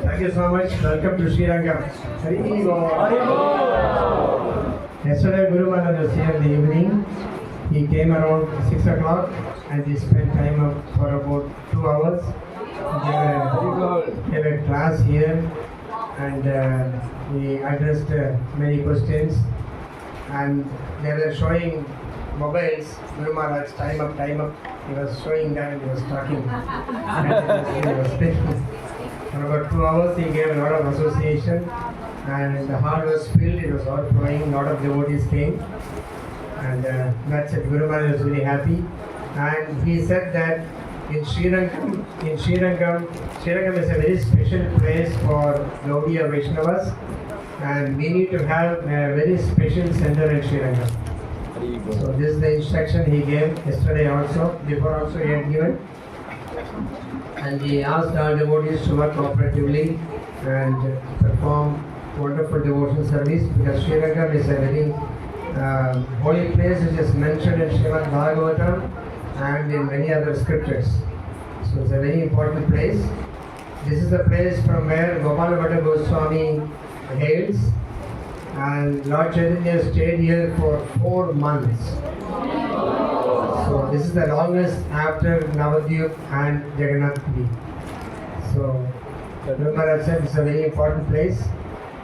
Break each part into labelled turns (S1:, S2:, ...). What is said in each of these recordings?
S1: Thank you so much. Welcome to Srirangam. Hari Bol. Yesterday, Guru Maharaj was here in the evening. He came around 6 o'clock and he spent time for about 2 hours. He gave a class here and he addressed many questions. And they were showing mobiles. Guru Maharaj, time up. He was showing that and he was talking. And he was speaking. For about 2 hours, he gave a lot of association, and the hall was filled. It was overflowing. A lot of devotees came, and that's it. Guru Maharaj was very happy, and he said that in Srirangam is a very special place for Gaudiya Vaishnavas, and we need to have a very special center in Srirangam. So this is the instruction he gave yesterday also. Before also he had given. And he asked our devotees to work cooperatively and perform wonderful devotional service, because Srirangam is a very holy place which is mentioned in Srimad Bhagavatam and in many other scriptures. So it's a very important place. This is the place from where Gopala Bhatta Goswami hails, and Lord Chaitanya stayed here for 4 months. So this is the longest after Navadvip and Jagannath Puri. So Guru Maharaj said it's a very important place,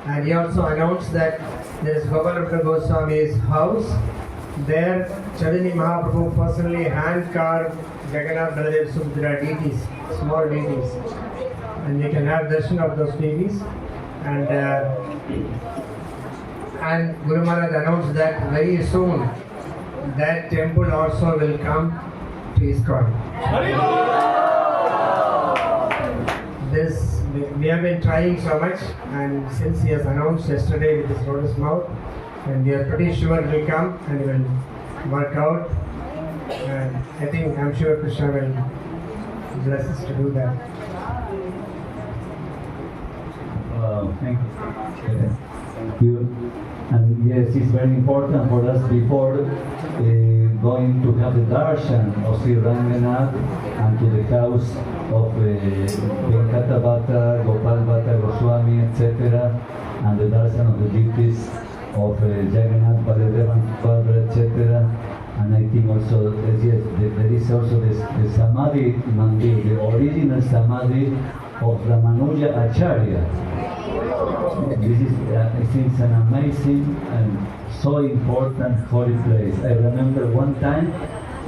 S1: and he also announced that there is Gopala Bhatta Goswami's house. There Chaitanya Mahaprabhu personally hand carved Jagannath, Baladev, Subhadra deities, small deities, and you can have darshan of those deities. And Guru Maharaj announced that very soon that temple also will come to ISKCON. We have been trying so much, and since he has announced yesterday with his lotus mouth, and we are pretty sure it will come and it will work out. And I'm sure Krishna will bless us to do that.
S2: Thank you. Thank you. And yes, it's very important for us before going to have the darshan of Srirangam and to the house of Katha Bhatta, Gopal Bhatta Goswami, etc., and the darshan of the deities of Jagannath, Baladev, Subhadra, etc. And I think also, yes, there is also the Samadhi Mandir, the original Samadhi of Ramanuja Acharya. This is, I think, an amazing and so important holy place. I remember one time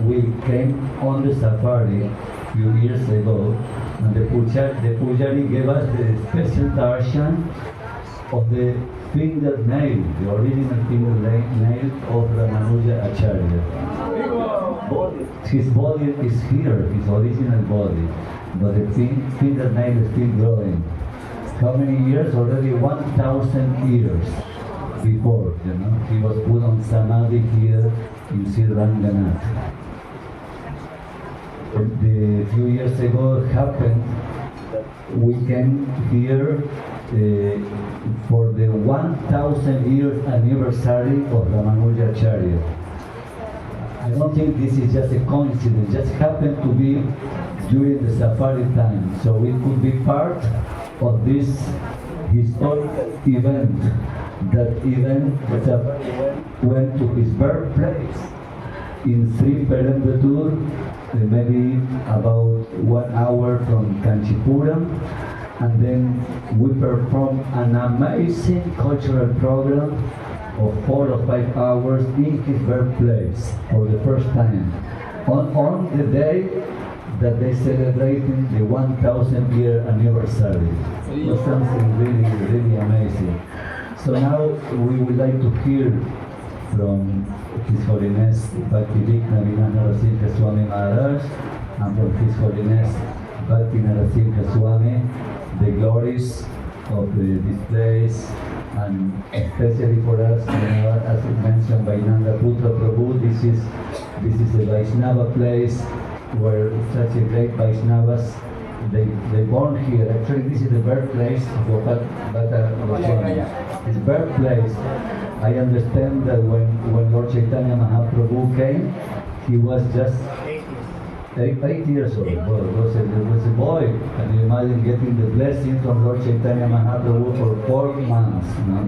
S2: we came on the safari a few years ago, and the Pujari gave us the special darshan of the fingernail, the original fingernail of Ramanuja Acharya. His body is here, his original body, but the fingernail is still growing. How many years? Already 1,000 years before, he was put on Samadhi here in Srirangam. A few years ago it happened that we came here for the 1,000 years anniversary of Ramanuja Acharya. I don't think this is just a coincidence, it just happened to be during the safari time, so we could be part of this historical event. That event went to his birthplace in Sri Perembatur, maybe about 1 hour from Kanchipuram, and then we performed an amazing cultural program of 4 or 5 hours in his birthplace for the first time on the day that they celebrated the 1,000-year anniversary. It was something really, really amazing. So now we would like to hear from His Holiness Bhakti Vigna Vinana Rasimha Swami Maharaj and from His Holiness Bhakti Narasimha Swami the glories of this place, and especially for us, as mentioned by Nanda Putra Prabhu, this is a Vaishnava place where such a great Vaishnavas, they born here. Actually, this is the birthplace of Gopal Bhatta Goswami. His birthplace. I understand that when Lord Chaitanya Mahaprabhu came, he was just 8 years old. Was a boy. Can you imagine getting the blessing from Lord Chaitanya Mahaprabhu for 4 months? No?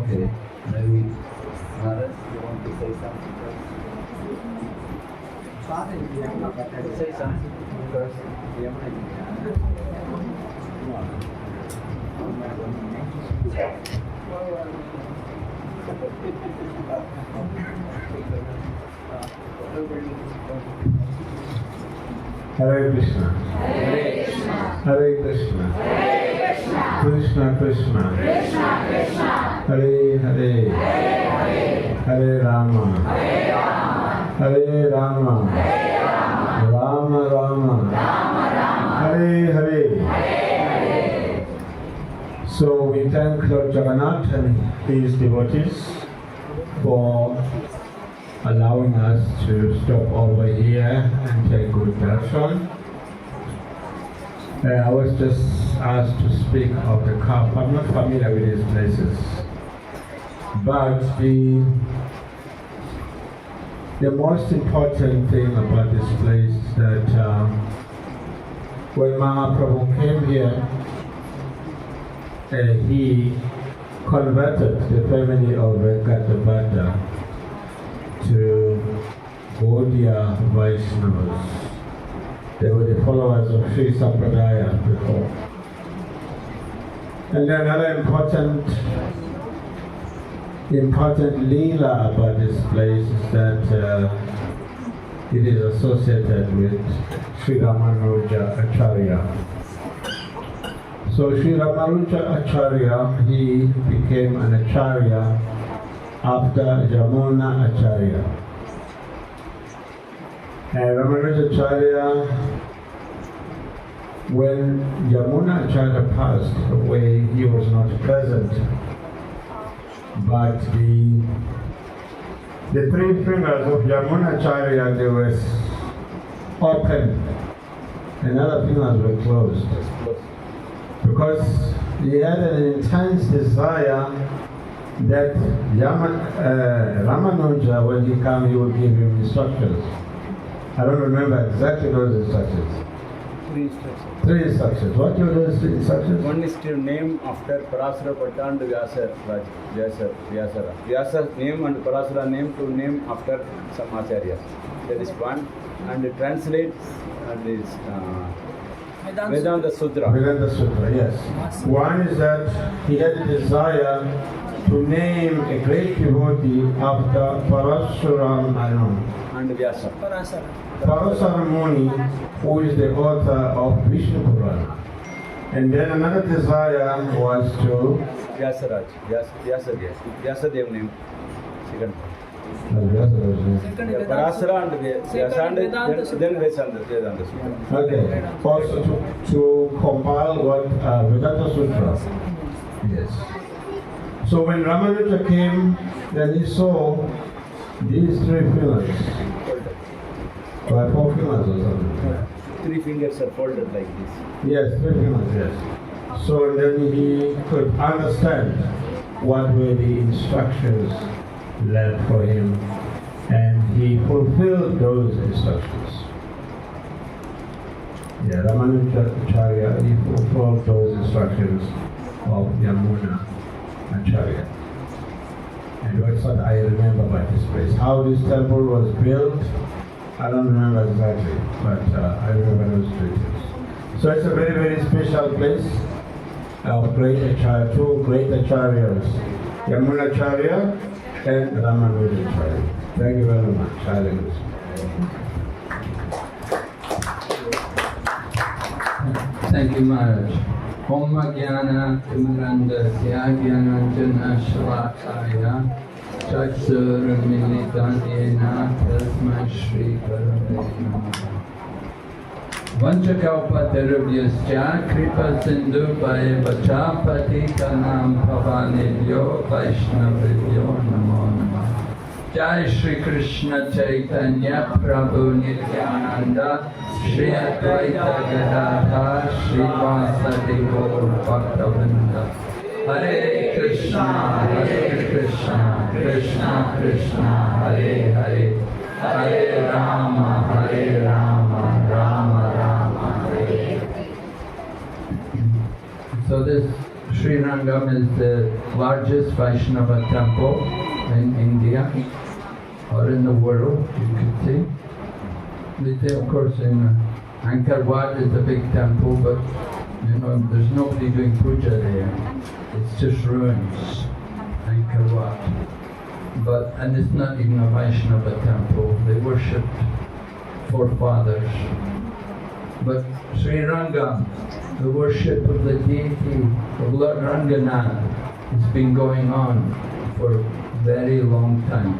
S2: Okay, maybe Maharaj, you want to say something? Say something first.
S3: Hare Krishna. Hare Krishna. Hare Krishna. Hare Krishna. Krishna Krishna. Krishna Krishna. Hare Hare. Hare Hare. Hare Rama. Hare Rama. Hare Rama. Hare Rama. Rama Rama. Rama Rama. Hare Hare. Hare Hare. So we thank Lord Jagannath and his devotees for allowing us to stop over here and take good darshan. I was just asked to speak of the cup. I'm not familiar with these places, but the most important thing about this place is that when Mahaprabhu came here, he converted the family of Venkatapata to Gaudiya Vaishnavas. They were the followers of Sri Sampradaya before. And then another important leela about this place is that it is associated with Sri Ramanuja Acharya. So Sri Ramanuja Acharya, he became an Acharya after Jamuna Acharya. And Ramanuja Acharya, when Jamuna Acharya passed away, he was not present. But the 3 fingers of Jamuna Acharya, they were open, and other fingers were closed. Because he had an intense desire that Ramanuja, when he came, he would give him instructions. I don't remember exactly those instructions.
S4: 3 instructions.
S3: 3 instructions. What were those 3 instructions?
S4: One is to name after Parasara Bhatta and Vyasara. Vyasa's name and Parasara name to name after some acharyas. That is one. And translate this Vedanta Sutra.
S3: Vedanta Sutra, yes. One is that he had a desire to name a great devotee after Parasuram
S4: And Vyasa.
S3: Parasara Muni, who is the author of Vishnu Purana. And then another desire was to
S4: Vyasaraj. Vyasadev name. Second. Parasara and Vyasa and then Vedanta Sutra.
S3: Okay. Also to compile what Vedanta Sutra. Yes. So when Ramanuja came, then he saw these 3 pillars. Or 4 pillars or something.
S4: 3 fingers are folded like this.
S3: Yes, 3 pillars, yes. So then he could understand what were the instructions left for him, and he fulfilled those instructions. Yeah, Ramanuja Acharya, he fulfilled those instructions of Yamuna Acharya. And that's what I remember about this place. How this temple was built, I don't remember exactly, but I remember those details. So it's a very, very special place of great Acharya, 2 great Acharyas, Yamuna Acharya and Ramanuja Acharya. Thank you very much. Hare Krishna.
S5: Thank you, Maharaj. Om Jnana Timirandasya Jnananjana Shalakaya Chakshurmilitan Yena Tasmai Shri Gurave Namaha. Vanchakalpatarubhyascha Kripa Sindhu Vacha Patitanam Pavanebhyo Vaishnavibhyo Namo Namaha. Jai Shri Krishna Chaitanya Prabhu Nityananda Shri Advaita Gadadhar Shri Vasadi Gaur Bhaktavinda. Hare Krishna Krishna Krishna Hare Hare Hare Rama, Rama Rama, Hare Hare. So this Srirangam is the largest Vaishnava temple in India, or in the world, you could say. They say, of course, in Angkor Wat is a big temple, but you know, there's nobody doing puja there. It's just ruins, Angkor Wat. And it's not even a Vaishnava temple. They worshipped forefathers. But Srirangam, the worship of the deity of Lord Ranganath, has been going on for a very long time.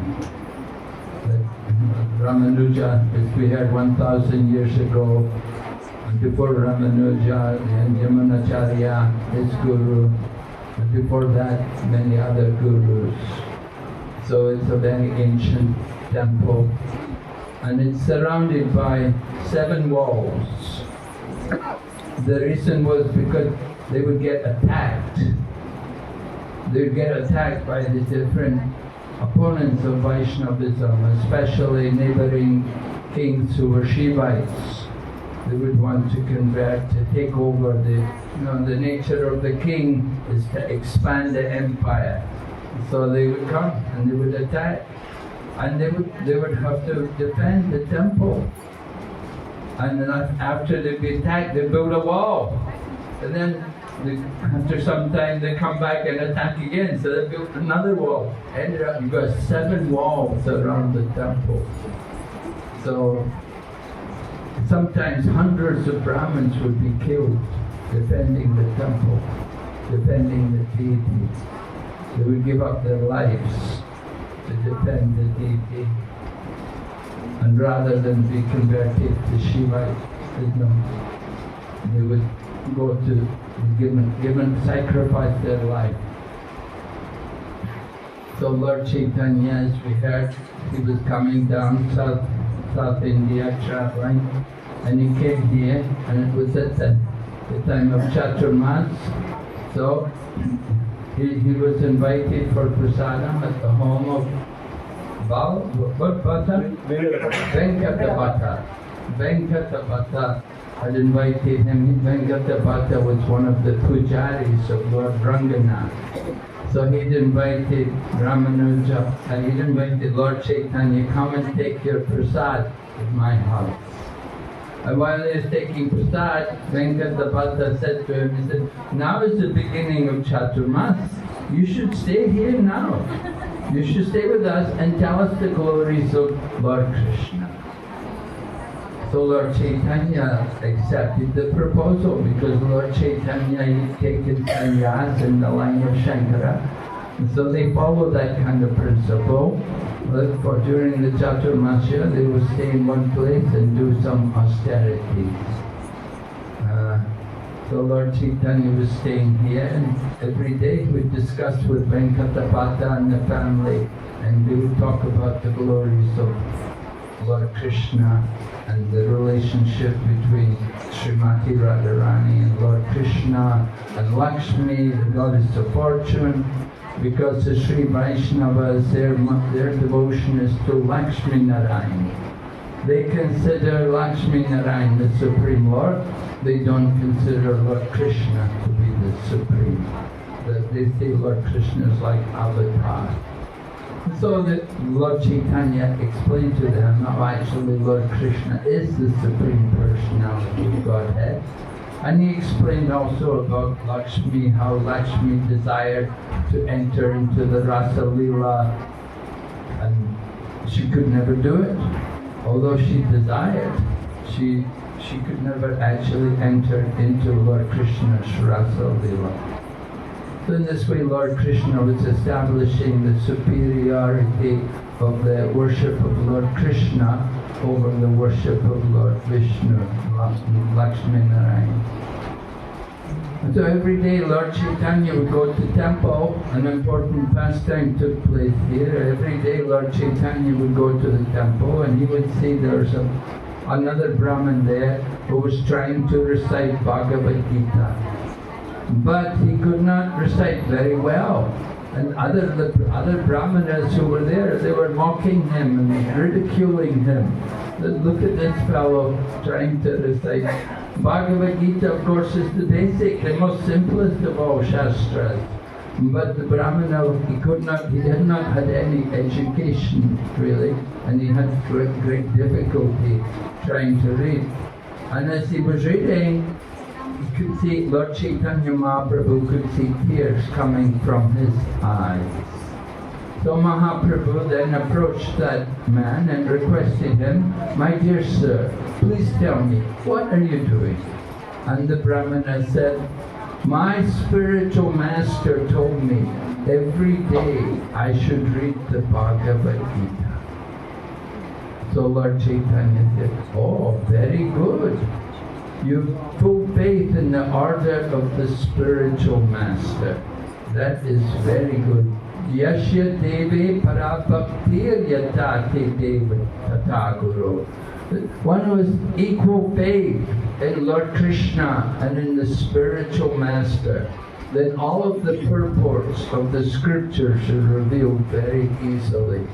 S5: Ramanuja, as we heard 1,000 years ago, and before Ramanuja and Yamunacharya, his guru, and before that many other gurus. So it's a very ancient temple, and it's surrounded by 7 walls. The reason was because they would get attacked. They would get attacked by the different opponents of Vaishnavism, especially neighboring kings who were Shivites. They would want to convert, to take over the nature of the king is to expand the empire. So they would come and they would attack, and they would have to defend the temple. And then after they'd be attacked, they'd build a wall. And then after some time they come back and attack again, so they built another wall. Ended up, you've got 7 walls around the temple. So sometimes hundreds of Brahmins would be killed defending the temple, defending the deity. They would give up their lives to defend the deity. And rather than be converted to Shivaism, they would go to sacrifice their life. So Lord Chaitanya, as we heard, he was coming down South India traveling, and he came here, and it was at the time of Chaturmas. So he was invited for prasadam at the home of Venkata had invited him. Venkata was one of the pujaris of Lord Ranganath. So he'd invited Ramanuja, and he'd invited Lord Chaitanya, come and take your prasad at my house. And while he was taking prasad, Venkata said to him, he said, now is the beginning of Chaturmas. You should stay here now. You should stay with us and tell us the glories of Lord Krishna. So Lord Chaitanya accepted the proposal, because Lord Chaitanya had taken sannyas in the line of Shankara. And so they followed that kind of principle. For during the Chaturmasya, they would stay in one place and do some austerities. So Lord Chaitanya was staying here, and every day he would discuss with Venkatapata and the family, and they would talk about the glories of Lord Krishna and the relationship between Srimati Radharani and Lord Krishna and Lakshmi, the goddess of fortune, because the Sri Vaishnavas, their devotion is to Lakshmi Narayan. They consider Lakshmi Narayan the Supreme Lord. They don't consider Lord Krishna to be the Supreme. They say Lord Krishna is like Avatar. So that Lord Chaitanya explained to them how actually Lord Krishna is the Supreme Personality of Godhead. And he explained also about Lakshmi, how Lakshmi desired to enter into the Rasa Leela, and she could never do it. Although she desired, she could never actually enter into Lord Krishna's Rasa Leela. So in this way, Lord Krishna was establishing the superiority of the worship of Lord Krishna over the worship of Lord Vishnu, Lakshmi Narayan. And so every day Lord Chaitanya would go to temple. An important pastime took place here. Every day Lord Chaitanya would go to the temple, and he would see there's another Brahmin there who was trying to recite Bhagavad Gita. But he could not recite very well. And the other brahmanas who were there, they were mocking him and ridiculing him. Look at this fellow trying to recite. Bhagavad Gita, of course, is the basic, the most simplest of all shastras. But the brahmana, he had not had any education really, and he had great difficulty trying to read. And as he was reading, he could see, Lord Chaitanya Mahaprabhu could see tears coming from his eyes. So Mahaprabhu then approached that man and requested him, "My dear sir, please tell me, what are you doing?" And the brahmana said, "My spiritual master told me every day I should read the Bhagavad Gita." So Lord Chaitanya said, "Oh, very good. You've full faith in the order of the spiritual master. That is very good. Yashya deve parabhaktir yatate deva tataguru." One who has equal faith in Lord Krishna and in the spiritual master, then all of the purports of the scriptures are revealed very easily.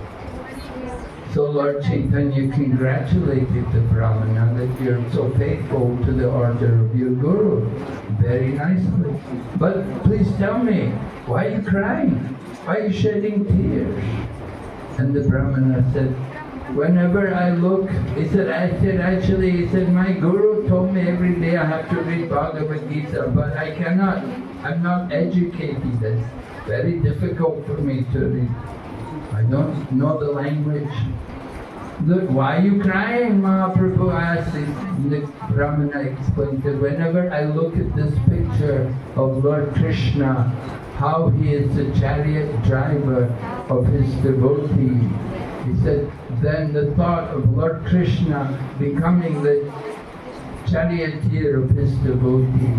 S5: So Lord Chaitanya congratulated the Brahmana that you're so faithful to the order of your Guru. Very nicely. But please tell me, why are you crying? Why are you shedding tears? And the Brahmana said, whenever I look, he said, my Guru told me every day I have to read Bhagavad Gita, but I cannot. I'm not educated. It's very difficult for me to read. I don't know the language. Look, why are you crying, Mahaprabhu asked. The Brahmana explained that whenever I look at this picture of Lord Krishna, how he is the chariot driver of his devotee, he said, then the thought of Lord Krishna becoming the charioteer of his devotee,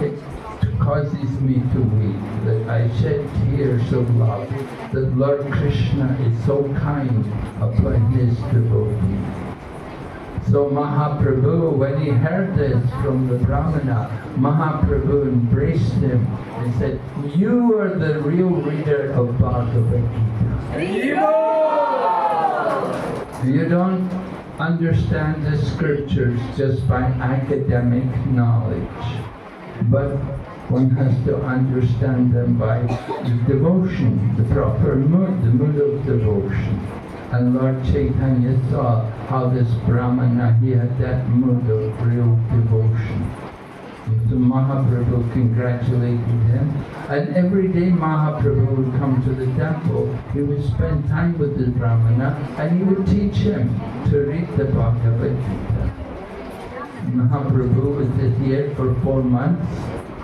S5: it causes me to weep, that I shed tears of love, that Lord Krishna is so kind upon his devotee. So Mahaprabhu, when he heard this from the Brahmana, Mahaprabhu embraced him and said, "You are the real reader of Bhagavad Gita. You don't understand the scriptures just by academic knowledge, but one has to understand them by devotion, the proper mood, the mood of devotion." And Lord Chaitanya saw how this Brahmana, he had that mood of real devotion. And so Mahaprabhu congratulated him. And every day Mahaprabhu would come to the temple. He would spend time with the Brahmana and he would teach him to read the Bhagavad Gita. Mahaprabhu was here for 4 months.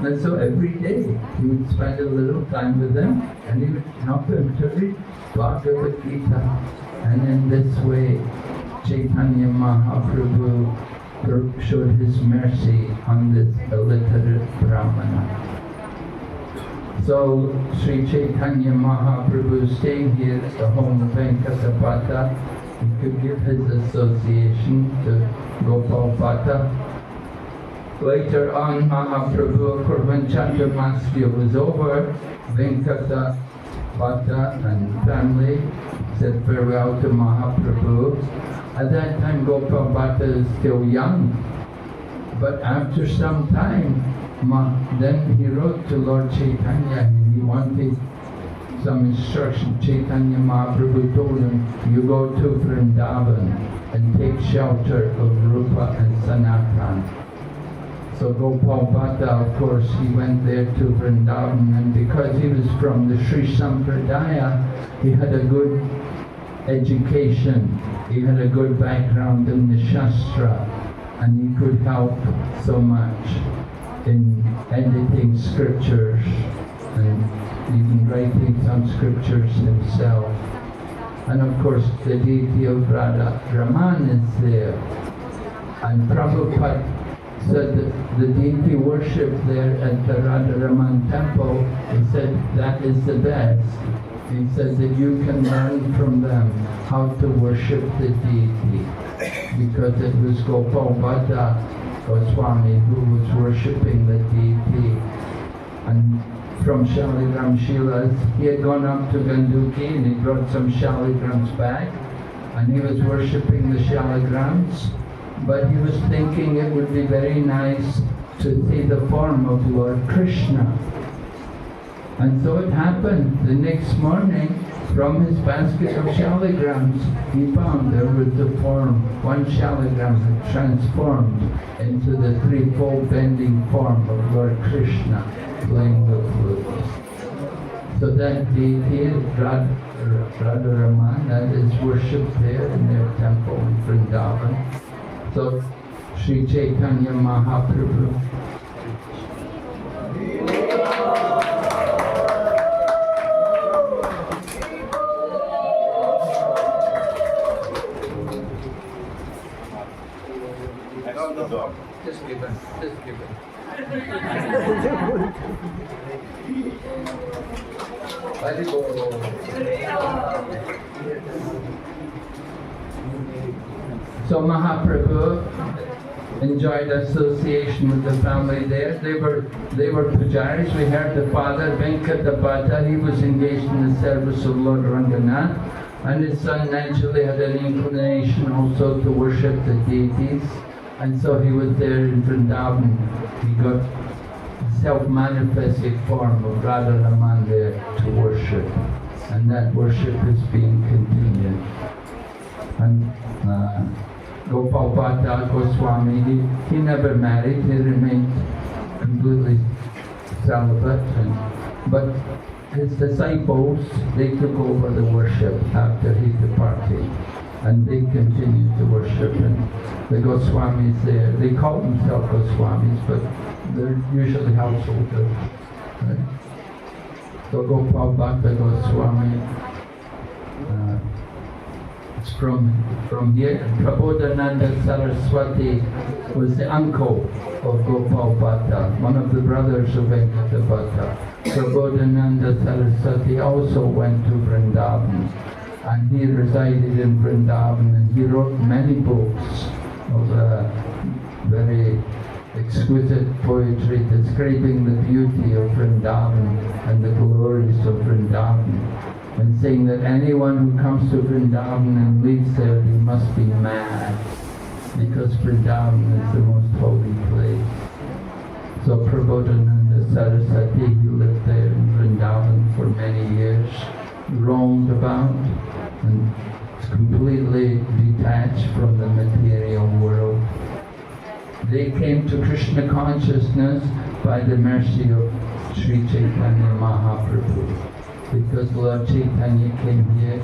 S5: And so every day he would spend a little time with them and he would help him to read Bhagavad Gita. And in this way, Chaitanya Mahaprabhu showed his mercy on this illiterate Brahmana. So Sri Chaitanya Mahaprabhu staying here at the home of Venkatapata, he could give his association to Gopal Bhatta. Later on, Mahaprabhu, of course, when Chandramasya was over, Venkata Bhatta and family said farewell to Mahaprabhu. At that time, Gopal Bhatta is still young, but after some time, then he wrote to Lord Chaitanya and he wanted some instruction. Chaitanya Mahaprabhu told him, you go to Vrindavan and take shelter of Rupa and Sanatan. So Gopal Bhatta, of course, he went there to Vrindavan, and because he was from the Sri Sampradaya, he had a good education, he had a good background in the Shastra, and he could help so much in editing scriptures and even writing some scriptures himself. And of course, the deity of Radha Raman is there. And Prabhupada said that the deity worshipped there at the Radha Raman temple. He said that is the best. He said that you can learn from them how to worship the deity, because it was Gopal Bhatta Goswami who was worshipping the deity. And from Shaligram Shilas. He had gone up to Ganduki and he brought some Shaligrams back, and he was worshipping the Shaligrams, but he was thinking it would be very nice to see the form of Lord Krishna. And so it happened. The next morning, from his basket of shaligrams, he found there was the form, one shaligram had transformed into the threefold bending form of Lord Krishna playing the flute. So that deity is Radharaman, that is worshipped there in their temple in Vrindavan. So Sri Chaitanya Mahaprabhu Just give it. So Mahaprabhu enjoyed association with the family there. They were pujaris. We heard the father, Venkatapata, he was engaged in the service of Lord Ranganath, and his son naturally had an inclination also to worship the deities. And so he was there in Vrindavan. He got self-manifested form of Radharaman there to worship. And that worship is being continued. And Gopal Bhatta Goswami, he never married, he remained completely celibate. But his disciples, they took over the worship after he departed. And they continued to worship, and the Goswamis there, they call themselves Goswamis, but they're usually householders. Right? So Gopal Bhatta Goswami is from here. Prabodhananda Saraswati was the uncle of Gopal Bhatta, one of the brothers of Venkatapata. Prabodhananda Saraswati also went to Vrindavan. And he resided in Vrindavan, and he wrote many books of very exquisite poetry describing the beauty of Vrindavan and the glories of Vrindavan, and saying that anyone who comes to Vrindavan and lives there, he must be mad, because Vrindavan is the most holy place. So Prabodhananda Saraswati, he lived there in Vrindavan for many years, roamed about, and completely detached from the material world. They came to Krishna consciousness by the mercy of Sri Chaitanya Mahaprabhu. Because Lord Chaitanya came here,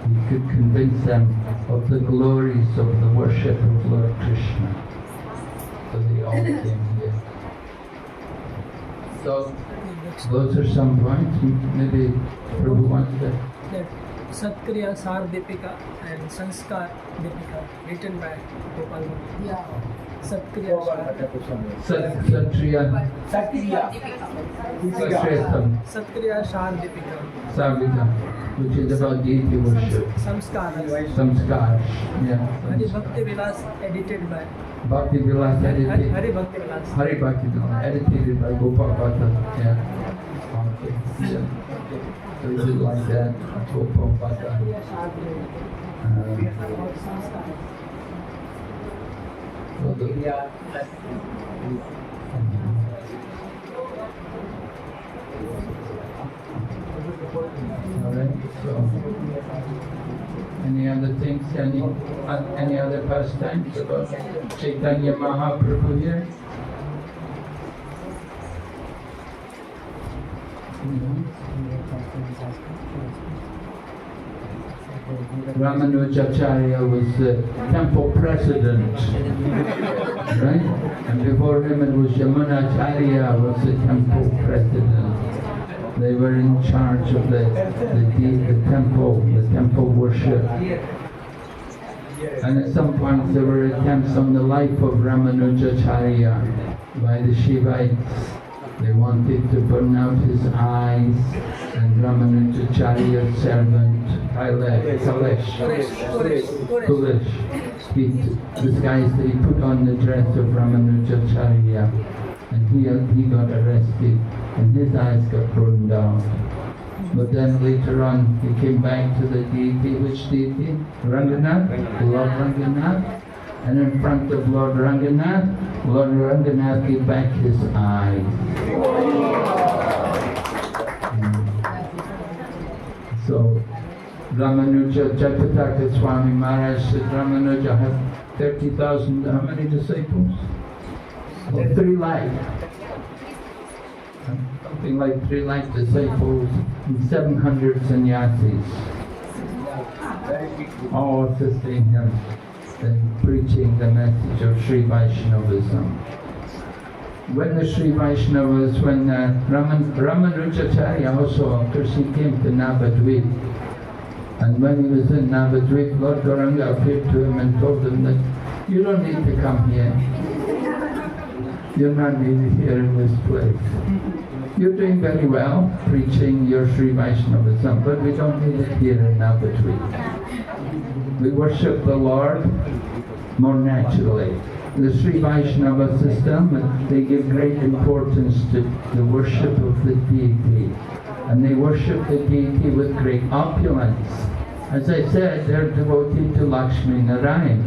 S5: he could convince them of the glories of the worship of Lord Krishna. So they all came here. So those are some points. Maybe Prabhu wants to.
S6: That Satkriya Sar Deepika and Sanskar Deepika, written by Gopal Bhatta. Yeah. Satkriya Sar Deepika.
S5: Sarvita, which is about deity worship.
S6: Samskar.
S5: Yeah.
S6: Hari Bhakti Vilas, edited by
S5: Bhakti Vilas edited.
S6: Hari Bhakti Vilas.
S5: Hari Bhakti Vilas, edited by Gopal Bhatta. Yeah. Okay. Yeah. So is it like that? Gopal Bhatta. Alright, so any other things, any other pastimes about Chaitanya Mahaprabhu here? Ramanujacharya was the temple president, right? And before him it was Yamunacharya was the temple president. They were in charge of the temple worship. And at some point there were attempts on the life of Ramanujacharya by the Shivites. They wanted to burn out his eyes, and Ramanujacharya's servant, Kulish, he disguised that he put on the dress of Ramanujacharya and he got arrested, and his eyes got thrown down. But then later on, he came back to the deity. Which deity? Ranganath, Lord Ranganath. And in front of Lord Ranganath gave back his eyes. So, Ramanuja Jatapataka Swami Maharaj said, Ramanuja had 30,000, how many disciples? Well, 3 lakh. Something like 3 lakh disciples and 700 sannyasis. All assisting him in preaching the message of Sri Vaishnavism. When the Sri Vaishnavas, when Ramanujacharya also, of course, he came to Navadvip. And when he was in Navadvip, Lord Gauranga appeared to him and told him that you don't need to come here. You're not needed here in this place. You're doing very well, preaching your Sri Vaishnavism, but we don't need it here in Navadvip. We worship the Lord more naturally. The Sri Vaishnava system, they give great importance to the worship of the deity. And they worship the deity with great opulence. As I said, they're devoted to Lakshmi Narayan.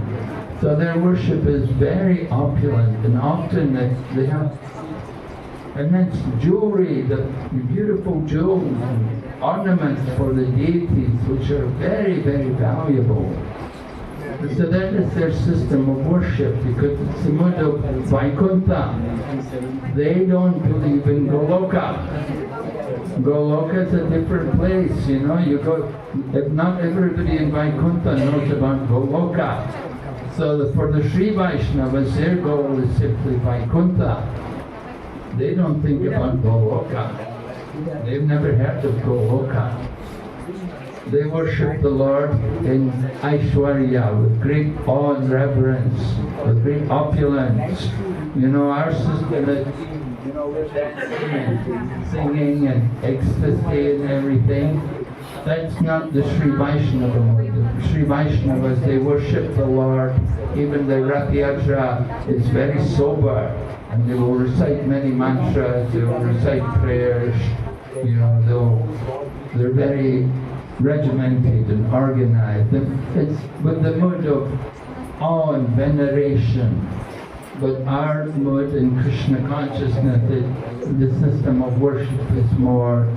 S5: So their worship is very opulent, and often they have immense jewelry, the beautiful jewels and ornaments for the deities, which are very, very valuable. So that is their system of worship, because it's the mood of Vaikuntha. They don't believe in Goloka. Goloka is a different place, you know. You go, if not everybody in Vaikuntha knows about Goloka. So for the Sri Vaishnavas, their goal is simply Vaikuntha. They don't think about Goloka. They've never heard of Goloka. They worship the Lord in Aishwarya with great awe and reverence, with great opulence. You know, our system is, you know, we're dancing and singing and ecstasy and everything. That's not the Sri Vaishnava mode. The Sri Vaishnavas, they worship the Lord. Even the Rath Yatra is very sober, and they will recite many mantras, they will recite prayers. You know, they're very regimented and organized. And it's with the mood of awe and veneration. But our mood in Krishna consciousness, the system of worship is more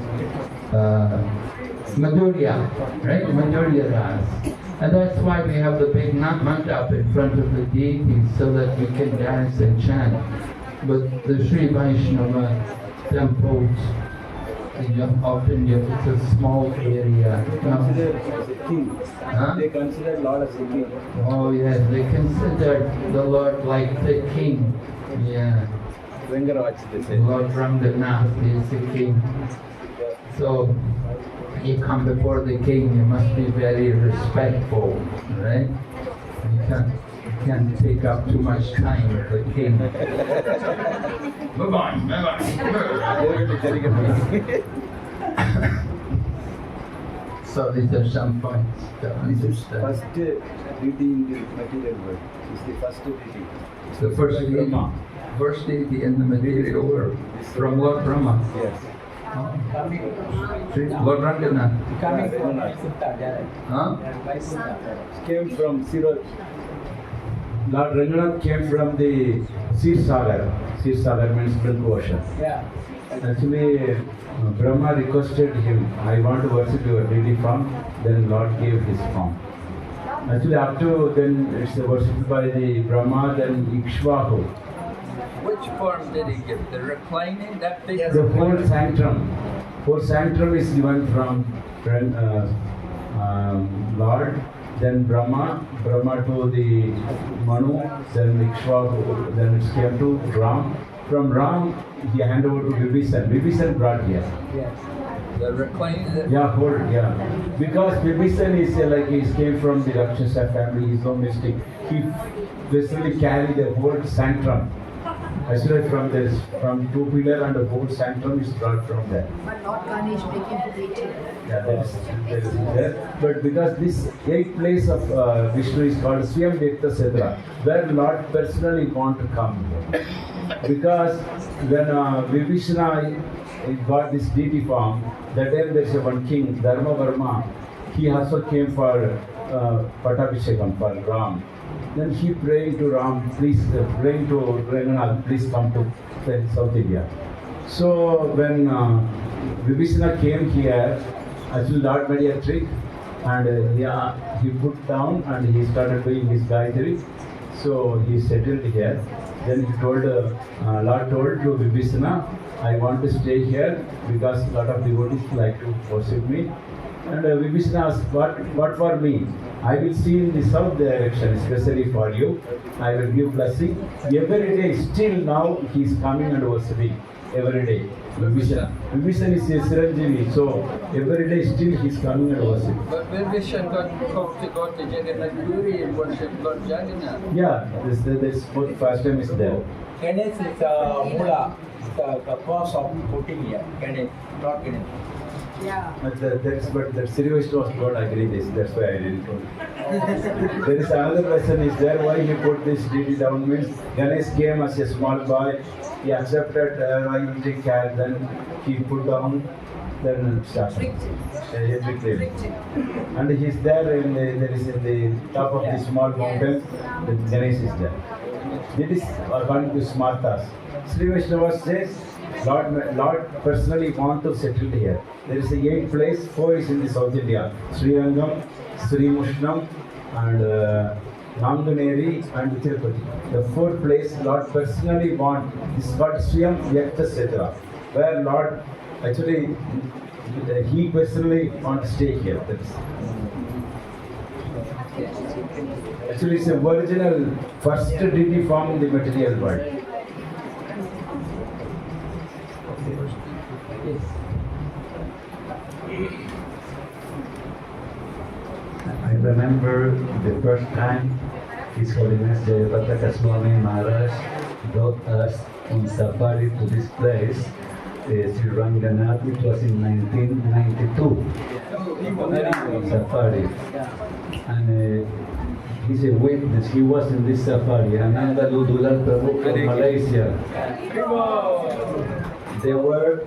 S5: Madhurya, right? Madhurya Ras. And that's why we have the big mandap in front of the deities, so that we can dance and chant. But the Sri Vaishnava temples, often it's a small area. Huh?
S4: They consider Lord as a king.
S5: Oh yes, they consider the Lord like the king. Yeah.
S4: Vengaraj, they say.
S5: Lord Ranganath is the king. So you come before the king, you must be very respectful, right? You can't take up too much time with the king. Move on, move on. So these are some points to understand.
S4: First deity in the material world. It's the first deity.
S5: The first deity,
S4: Brahma.
S5: first deity in the material world, from Lord Brahma.
S4: Yes.
S5: Lord Ranganath.
S6: Coming from Vaikuntha.
S5: Huh?
S4: Came from Siro. Lord Ranganath came from the Sirsagar. Sirsagar means Milk Ocean.
S6: Yeah.
S4: Actually, Brahma requested him, I want to worship your deity form. Then Lord gave his form. Actually, up to then it's worshipped by the Brahma, then Ikshvaku.
S5: Which form did he give? The reclining? That big?
S4: The whole sanctum. Whole sanctum is given from Lord, then Brahma to the Manu, then Ikshvaku, then it came to Ram. From Ram, he handed over to Vibhishan. Vibhishan brought here.
S6: Yes.
S5: The reclining?
S4: Yeah, whole, yeah. Because Vibhishan is like he came from the Rakshasa family, he's so mystic. He basically carried the whole sanctum. Actually, from two pillar and the whole sanctum is brought from there.
S7: But Lord Ganesh became the deity.
S4: Yeah, that is there. But because this eighth place of Vishnu is called Swayam Vyakta Sedra, where Lord personally want to come here. because when Vibhishana got this deity form, that time there is a one king, Dharma Varma, he also came for Pattabhishekam for Ram. Then he praying to Ram, please, praying to Ranganath, please come to South India. So when Vibhishana came here, actually Lord made a trick, and he put down and he started doing his Gayatri. So he settled here. Then he told, Lord told to Vibhishana, I want to stay here because a lot of devotees like to worship me. And Vibhishana asked, what for me? I will see in the south direction, especially for you. I will give blessing. Every day, still now, he is coming and worshiping. Every day. Vibhishana is a Srirangam, so every day still he is coming and worshiping.
S5: But Vibhishana got to Jagannath Puri and worship Lord Jagannath.
S4: Yeah, this both first time is there.
S8: Ganesh is Mula, the cause of putting here. Ganesh, not Ganesh.
S7: Yeah.
S4: But that Srirangam was not agree this, that's why I didn't told. There is another person is there, why he put this deity down means Ganesh came as a small boy, he accepted, I will take care, then he put down, then started. And he is there, there is in the top of the small mountain, the Ganesh is there. This is according to Smartas. Sri Vaishnava says, Lord personally want to settle here. There is a 8 place, 4 is in the South India. Srirangam, Sri Mushnam, and Nanganeri and Tirupati. The 4th place Lord personally want. This is called Swayam Yakta Setra, where Lord actually he personally want to stay here. Actually, it's a original first deity form in the material world.
S2: I remember the first time His Holiness Jayapataka Swami Maharaj brought us on safari to this place, Srirangam. It was in 1992. Safari. And he's a witness. He was in this safari. Ananda Ludulal Prabhu from Malaysia. There were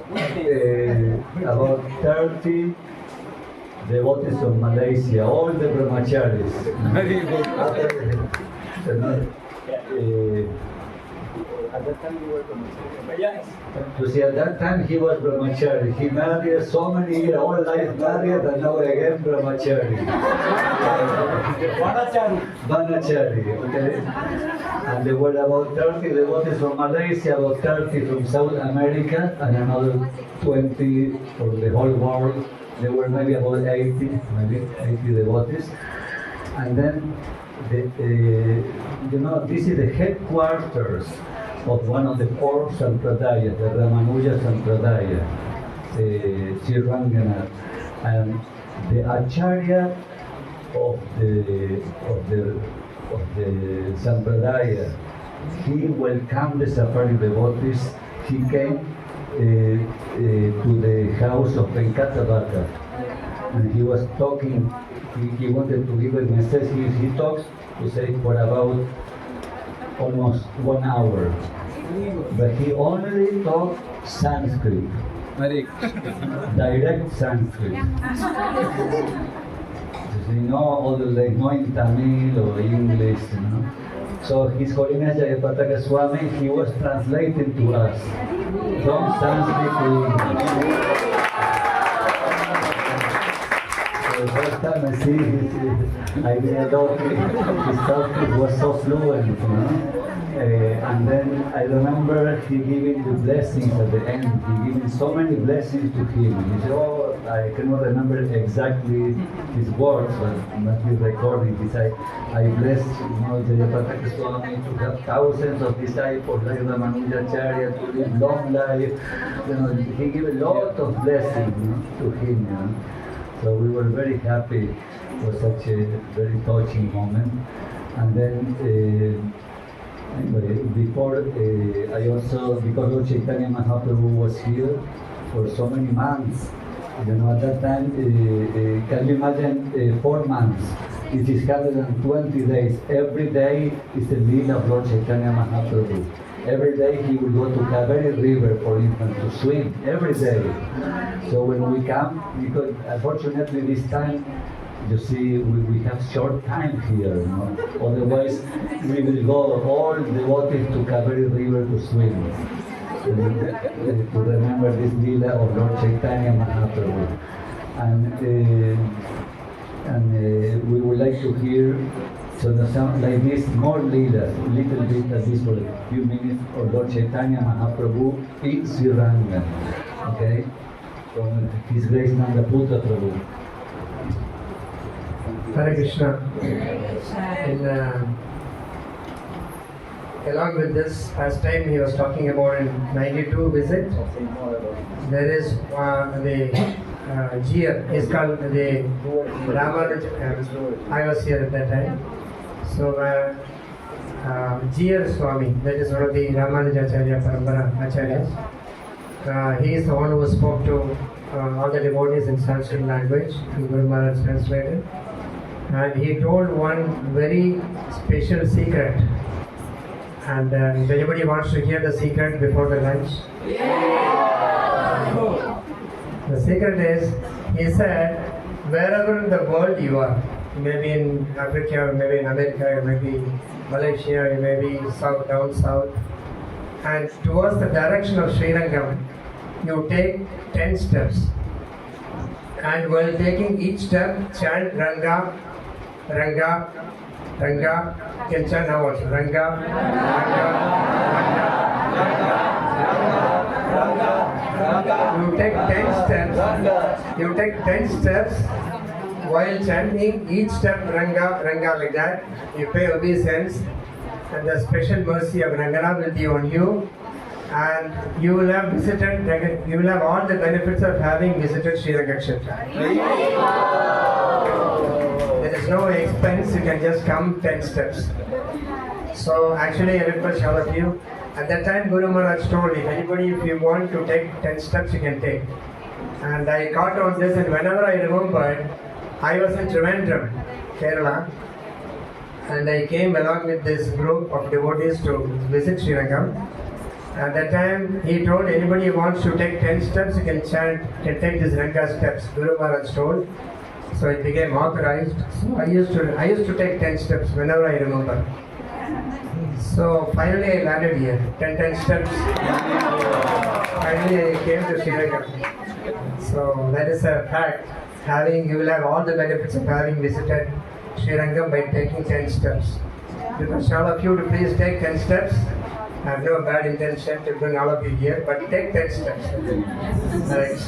S2: about 30 devotees of Malaysia, all the brahmacharis.
S5: Very good.
S8: At that time you were brahmachari. Yes.
S2: You see, at that time he was brahmachari. He married so many years, all life married, and now again brahmachari. Banachari, okay? And there were about 30 devotees from Malaysia, about 30 from South America, and another 20 from the whole world. There were maybe about 80 devotees. And then, this is the headquarters of one of the 4 Sampradayas, the Ramanuja Sampradaya, Srirangam. And the Acharya of the Sampradaya, he welcomed the Safari devotees. He came to the house of Katha, and he was talking. He wanted to give a message. He talks to say for about almost 1 hour, but he only talked Sanskrit, direct Sanskrit. No in Tamil or English, So His Holiness Jayapataka Swami, he was translating to us from Sanskrit to English. So the first time I see I didn't know his Sanskrit was so fluent, And then I remember he giving the blessings at the end. He giving so many blessings to him. He said, I cannot remember exactly his words, but he's recording. He said, I bless Jayapataka Swami to have thousands of disciples like Ramanujacharya, to live long life. He gave a lot of blessings to him. So we were very happy for such a very touching moment. And then anyway, before I also, because Lord Chaitanya Mahaprabhu was here for so many months, at that time, can you imagine 4 months? It is 120 days. Every day is the Leela of Lord Chaitanya Mahaprabhu. every day he will go to Kaveri River for infants to swim every day. So when we come, because unfortunately this time, you see, we have short time here, you know. Otherwise, we will go all devoted to Kaveri River to swim. To remember this lila of Lord Chaitanya Mahaprabhu. And we would like to hear so the sound like this, more lilas, little bit at this for a few minutes of Lord Chaitanya Mahaprabhu in Srirangam. Okay? From His Grace Nanda Putra Prabhu.
S1: Hare Krishna. Along with this, past time he was talking about in 92 visit, there is the GR, is called the Ramanuj. I was here at that time. So GR Swami, that is one of the Ramanujacharya Parampara Acharyas. He is the one who spoke to all the devotees in Sanskrit language, and Guru Maharaj translated. And he told one very special secret. And if anybody wants to hear the secret before the lunch. The secret is, he said, wherever in the world you are, maybe in Africa, maybe in America, maybe Malaysia, maybe south, down south, and towards the direction of Srirangam, you take 10 steps. And while taking each step, chant Ranga, Ranga, Ranga, you can chant now also. Ranga, Ranga, Ranga, Ranga. You take 10 steps while chanting each step Ranga, Ranga like that. You pay obeisance and the special mercy of Rangana will be on you. And you will have visited, you will have all the benefits of having visited Sriranga Kshetra. There is no expense, you can just come 10 steps. So actually I request all of you, at that time Guru Maharaj told, if you want to take 10 steps, you can take. And I caught on this, and whenever I remembered, I was in Trivandrum, Kerala, and I came along with this group of devotees to visit Srirangam. At that time, he told anybody who wants to take 10 steps, you can chant, can take these Ranga steps. Guru Maharaj told. So it became authorized. So I used to take 10 steps whenever I remember. So finally I landed here, 10 steps. Finally I came to Srirangam. So that is a fact. You will have all the benefits of having visited Srirangam by taking 10 steps. Because all of you to please take 10 steps. I have no bad intention to bring all of you here, but take 10 steps. Right.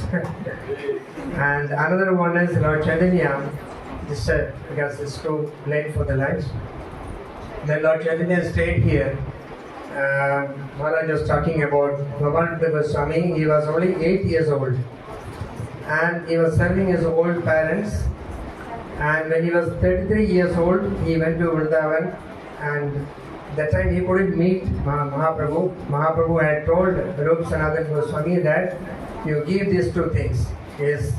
S1: And another one is Lord Chaitanya, just because it's too late for the lunch. Then Lord Chaitanya stayed here. Maharaj was talking about Gopal Goswami. He was only 8 years old. And he was serving his old parents. And when he was 33 years old, he went to Vrindavan, and that time he couldn't meet Mahaprabhu. Mahaprabhu had told Rup Sanatana Goswami that you give these two things, his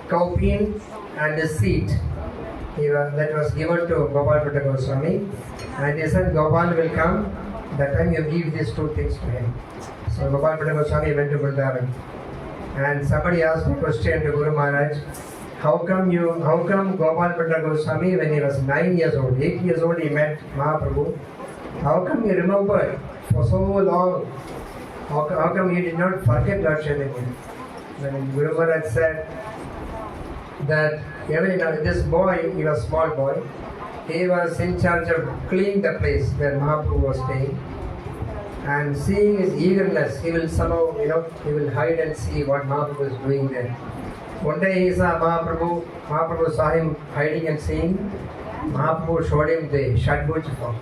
S1: cowpea and his seat. That was given to Gopal Bhatta Goswami, and he said Gopal will come, that time you give these two things to him. So Gopal Bhatta Goswami went to Vrindavan, and somebody asked a question to Guru Maharaj, how come Gopal Bhatta Goswami, when he was 9 years old, 8 years old, he met Mahaprabhu, how come he remembered for so long? How come he did not forget Lord Chaitanya? When Guru Maharaj said that this boy, he was a small boy, he was in charge of cleaning the place where Mahaprabhu was staying. And seeing his eagerness, he will somehow, he will hide and see what Mahaprabhu is doing there. One day he saw Mahaprabhu, Mahaprabhu saw him hiding and seeing. Mahaprabhu showed him the Shadbhuj form.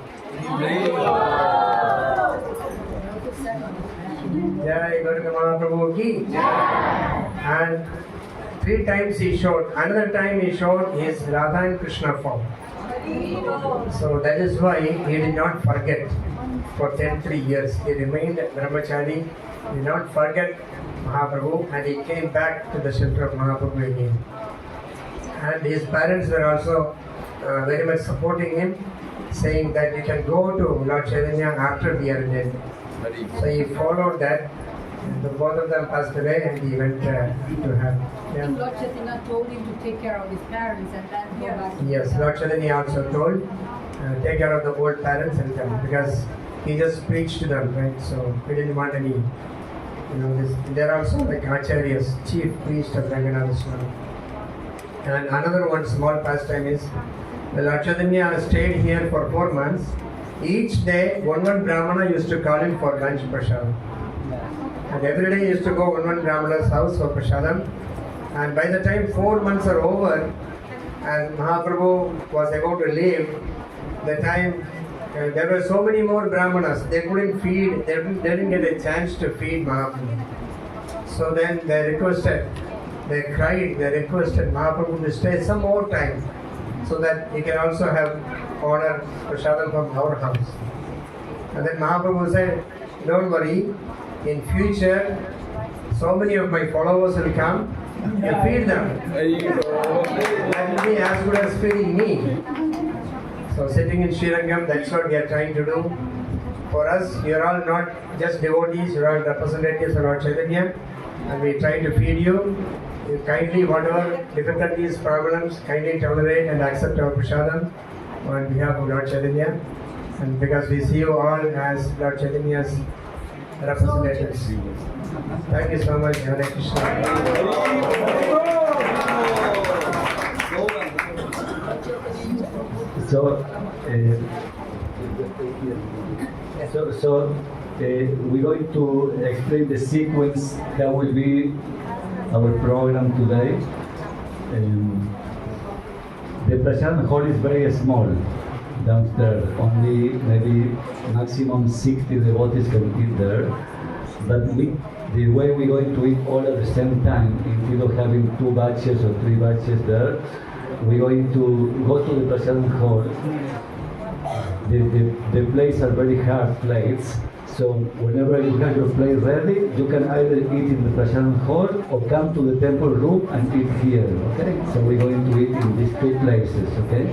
S1: Jai Guru Mahaprabhu ki. And 3 times he showed, another time he showed his Radha and Krishna form. So that is why he did not forget for 10 years. He remained brahmachari, did not forget Mahaprabhu, and he came back to the shelter of Mahaprabhu again. And his parents were also very much supporting him, saying that you can go to Lord Chaitanya after we are dead. So he followed that. And the both of them passed away, and he went to have. Yeah.
S7: Lord Chaitanya told him to take care of his parents and then go back.
S1: Yes, Lord Chaitanya also told, take care of the old parents and them, because he just preached to them, right? So he didn't want any, there are also like acharyas, chief priest of Ranganath Swami. And another one small pastime is, the Lord Chaitanya stayed here for 4 months. Each day, one Brahmana used to call him for lunch prasadam. And every day he used to go one Brahmana's house for prasadam. And by the time 4 months are over, and Mahaprabhu was about to leave, the time there were so many more Brahmanas, they couldn't feed, they didn't get a chance to feed Mahaprabhu. So then they requested, they cried, they requested Mahaprabhu to stay some more time, so that he can also have honor prasadam from our house. And then Mahaprabhu said, don't worry, in future, so many of my followers will come, you feed them. That will be as good as feeding me. So sitting in Srirangam, that's what we are trying to do. For us, you are all not just devotees, you are all representatives of Lord Chaitanya, and we try to feed you. You kindly, whatever difficulties, problems, kindly tolerate and accept our prasadam on behalf of Lord Chaitanya. And because we see you all as Lord Chaitanya's representatives. Thank you so much, Hare Krishna.
S2: We're going to explain the sequence that will be our program today. The prasadam hall is very small downstairs. Only maybe maximum 60 devotees can eat there. But the way we're going to eat all at the same time, instead of having 2 batches or 3 batches there, we're going to go to the prasadam hall. The plates are very hard plates, so whenever you have your plate ready, you can either eat in the prasadam hall or come to the temple room and eat here, okay? So we're going to eat in these 2 places, okay?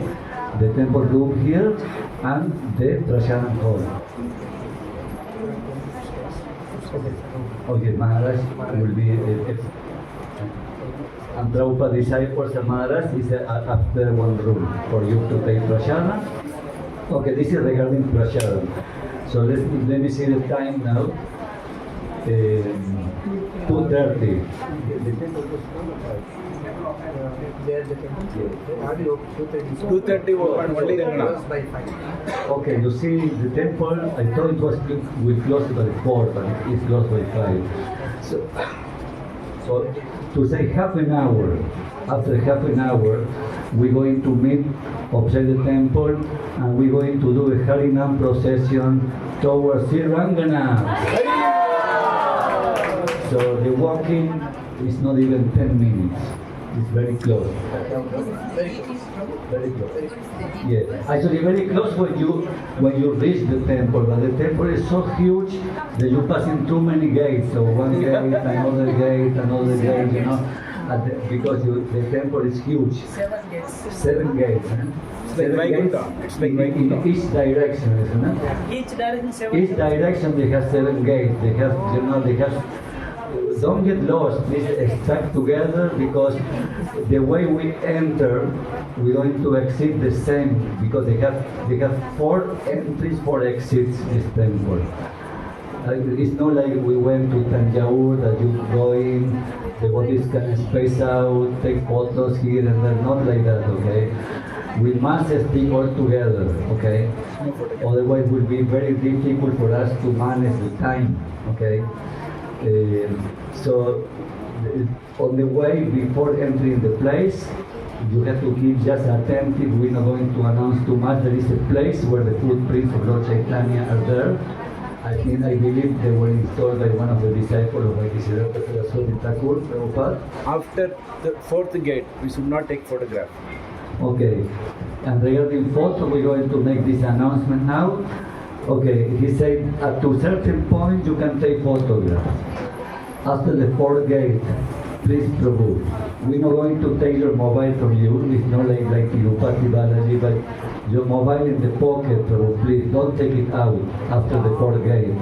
S2: The temple room here and the prasadam hall. Okay, Maharaj will be, and Prabhupada disciples and Maharaj is after one room for you to take prasadam. Okay, this is regarding prasadam. So let me see the time now. 2:30.
S4: 2:30 open, only Rangana.
S2: Okay, you see the temple, I thought it was we closed by 4, but it's closed by 5. So to say half an hour, after half an hour, we're going to meet outside the temple and we're going to do a Harinam procession towards Srirangam. So the walking is not even 10 minutes. It's very close. Very close. Yeah, actually very close when you reach the temple, but the temple is so huge that you pass in too many gates. So one gate, another gate, because the temple is huge.
S6: 7 gates.
S2: 7 gates.
S4: It's like Vaikuntha. It's like Vaikuntha.
S2: In each direction, isn't it?
S6: Each direction 7
S2: Each direction they have 7 gates. They have. Don't get lost. Please stuck together because the way we enter, we're going to exit the same because they have 4 entries, 4 exits. This temple. It's not like we went to Tanjore that you go in, the bodies can space out, take photos here and there. Not like that, okay? We must stick all together, okay? Otherwise, it will be very difficult for us to manage the time, okay? So, on the way before entering the place, you have to keep just attentive. We're not going to announce too much. There is a place where the footprints of Lord Chaitanya are there. I believe they were installed by one of the disciples of Saraswati Thakur, Prabhupada.
S4: After the 4th gate, we should not take photograph.
S2: Okay, and regarding photo, we're going to make this announcement now. Okay, he said up to a certain point you can take photographs. After the 4th gate, please Prabhu, we're not going to take your mobile from you. It's not like Tirupati Balaji, but your mobile in the pocket, Prabhu, please don't take it out after the 4th gate.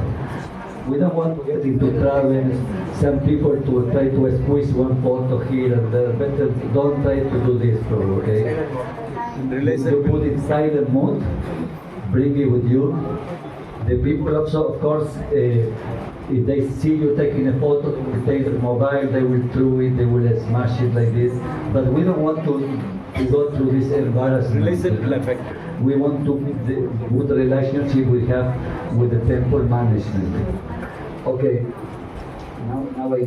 S2: We don't want to get into trouble. Some people to try to squeeze one photo here and there. Better don't try to do this, bro, okay? You put it silent mode, bring it with you. The people also, of course, if they see you taking a photo, they will take their mobile, they will throw it, they will smash it like this. But we don't want to go through this embarrassment. We want to the good relationship we have with the temple management. Okay. Now I